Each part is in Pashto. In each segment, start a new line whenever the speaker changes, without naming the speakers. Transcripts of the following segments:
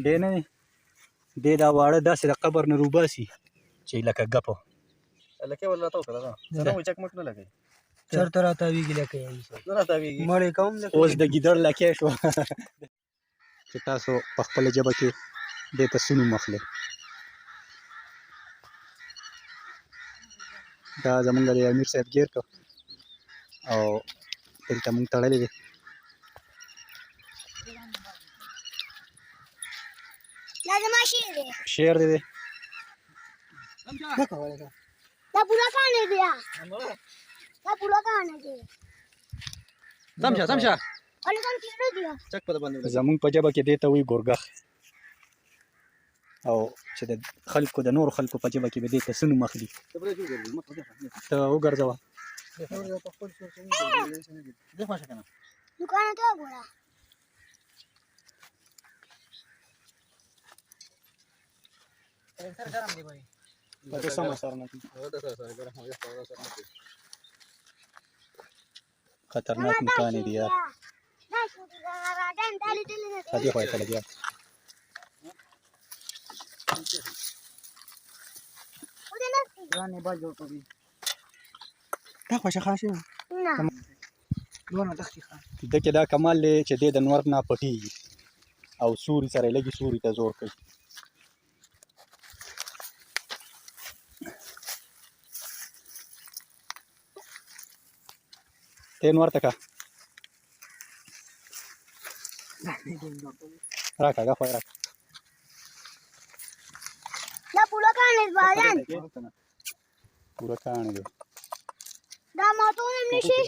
دی نه دی دا واړه داسې د قبر نه روباسي چې لکه ګپو
لکه ولا تو کړه دا نو چک مک نه لګي
چرته راتاویږي لکه
نه راتاویږي
مړې کوم
اوس د ګیدړ لکې شو چې تاسو په خپله ژبه کې دې ته څه نوم اخلئ دا زمونږ د امیر صاحب ګیر کو او دلته مونږ تړلی دی
دا زما شعر دی
شعر دی
نه کولی دا
دا پورا کہانی دی دا پورا کہانی دی
سمجھا
اول کون کیڑو دی
چک په باندې
زمونږ په ژبه کې دې ته وایي ګورګخ او چې د خلکو د نورو خلکو په ژبه کې به دې ته څه نوم اخلي ته وګرځوه
دکان ته وګوره
سر ګرم دی بھائی
دا سم اثر نه خطرناک مکان دی یار
دا شو دا راځم دالي دالي نه
هدي خو ته لګیا
ودې نه
ځانې باج جوړ کړی دا خوښه خاصه
نه
دونه دښتې ښه
د کې دا کمال دی چې دې د نور نه پټیږي او سوري سره لګي سوري ته زور کوي ته نور تکا راکا غا خوای راکا
دا پورا کہانی باجان
پورا کہانی دی
دا ماتو نشي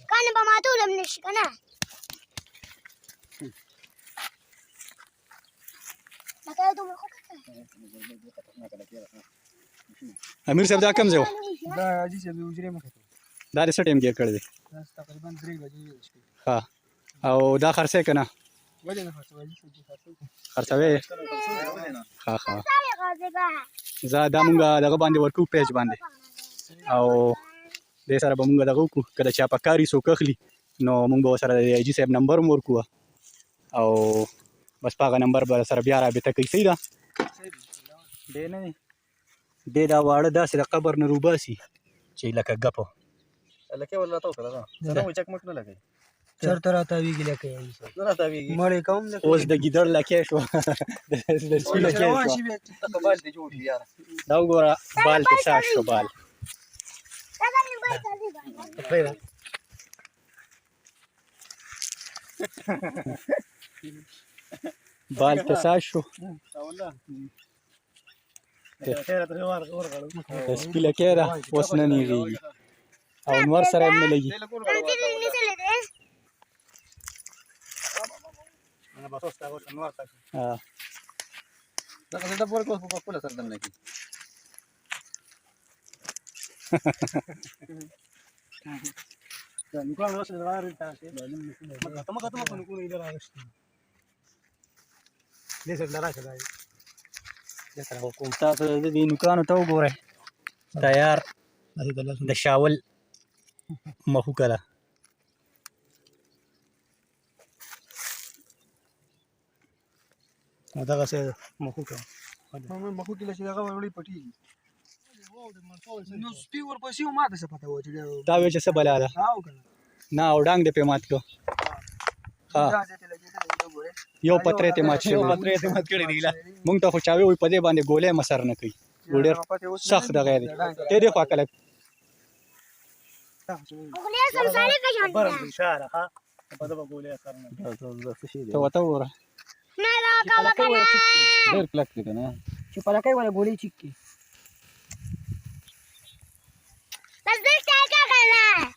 کہانی به ماتو نشي کنه لکه ته مخ
امیر صاحب دا کم ځای
دا حاجي صاحب وجرې مخه
دا د څه ټیم ګیر کړی دی
تقریبا 3 بجې
ها او دا خرڅه کنه
ولې نه خرڅوي
خرڅوي ها ها زه دا مونږ دغه باندې ورکو پیج باندې او دې سره به مونږ دغه وکړو که د چا په کار یې څوک اخلي نو مونږ به ورسره د حاجي صاحب نمبر هم ورکړو او بس په هغه نمبر به سره بیا رابطه کوي صحیح ده دی نه دی دا واړه داسې د قبر نه روباسي چې لکه ګپو
لکه ولا تو کړه دا نو چک مک نه لګي
چرته راتاویږي لکه
نه راتاویږي
مړې کوم
اوس د ګیدړ لکې شو د سپي لکې شو
بال دې جوړ یار
دا وګوره بال ته ساش شو بال بال ته ساش شو د سپي لکې ده اوس نه نیغېږي او نور سره هم نه لګي
دا څه پور کو په خپل سره دنه کی
دا نو کوم اوس راغلی تاسو مکه مکه ته کو نه راغشت دې سره راځه دا
د سره حکومت تاسو د دې نوکانو ته وګورئ دا یار د شاول مخوکه ده
دغسې مخوکه مخوکې له چې دغه وړې پټېږي نو سپي ورپسې و ما ته څه پته وه چې
دا وایي چې څه بلا ده
او که نه
نه او ډانګ دې پې مات کړو ها یو پتری ته مات شوی مونږ ته خو چا وایي په دې باندې ګولۍ مسر نه کوي ډېر سخت دغه دی ته دې خوا کلک ته ورته وګوره ډېر کلک دی که نه
چې پلکی والا ګولۍ چیک کړي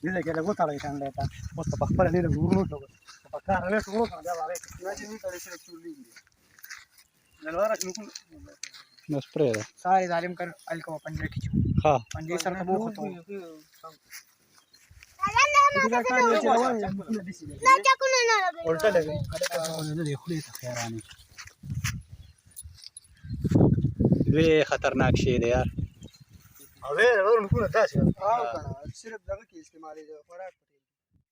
دې کې لږ وتړئ ټنډی ته اوس ته په خپله ډېره ورونو ته په کار هغې ټولو کړه بیا به هغې چې نه تړی سره چورلېږي نلواره چې نکون
نو سپری ده
ساري ظالم کر الکو پنجه ټیچو
ها
پنجه سره ته موخه ته
الټه لګي د خولې ته خیرانې لوی خطرناک شی دی یار
هغې نکونه داسې صرف دغه کې استعمالېږي خوراک